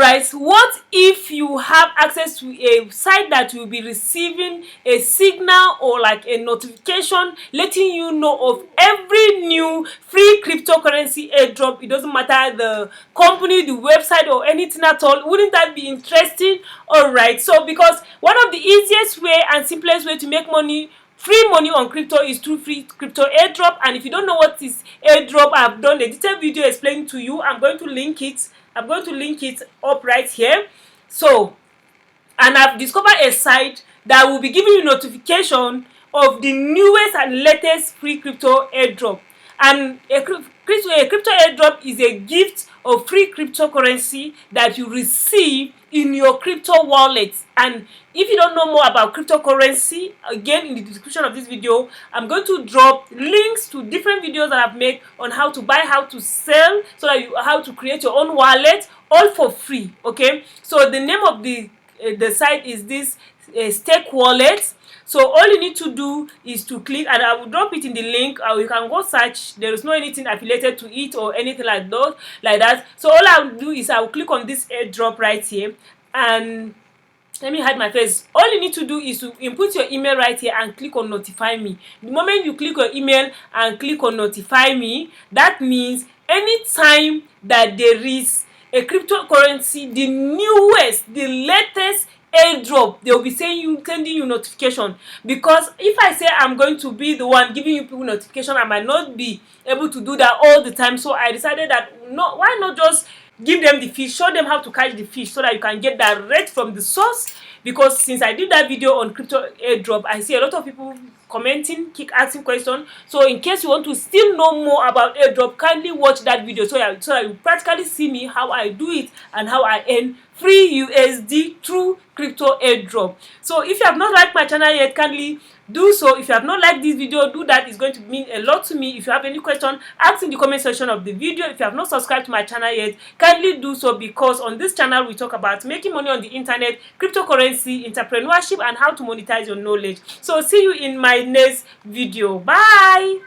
Alright, what if you have access to a site that will be receiving a signal or like a notification letting you know of every new free cryptocurrency airdrop? It doesn't matter the company, the website, or anything at all. Wouldn't that be interesting? Alright, so because one of the easiest way and simplest way to make money, free money on crypto, is through free crypto airdrop. And if you don't know what is airdrop, I've done a detailed video explaining to you. I'm going to link it up right here. So, and I've discovered a site that will be giving you notification of the newest and latest free crypto airdrop. And a crypto airdrop is a gift of free cryptocurrency that you receive in your crypto wallet. And if you don't know more about cryptocurrency, again, in the description of this video, I'm going to drop links to different videos that I've made on how to buy, how to sell, so that how to create your own wallet, all for free. Okay, so the name of the site is this stake wallet. So all you need to do is to click, and I will drop it in the link, or you can go search. There is no anything affiliated to it or anything like that. So all I will do is I will click on this airdrop right here, and let me hide my face. All you need to do is to input your email right here and click on notify me. The moment you click your email and click on notify me, that means anytime that there is a cryptocurrency, the newest, the latest airdrop, they will be sending you notification. Because if I say I'm going to be the one giving you people notification, I might not be able to do that all the time. So I decided that no, why not just give them the fish, show them how to catch the fish, so that you can get direct from the source. Because since I did that video on crypto airdrop, I see a lot of people commenting, keep asking questions. So in case you want to still know more about airdrop, kindly watch that video so that you practically see me how I do it and how I earn free USD through crypto airdrop. So if you have not liked my channel yet, kindly do so. If you have not liked this video, do that. It's going to mean a lot to me. If you have any question, ask in the comment section of the video. If you have not subscribed to my channel yet, kindly do so, because on this channel we talk about making money on the internet, cryptocurrency, entrepreneurship, and how to monetize your knowledge. So see you in my next video. Bye.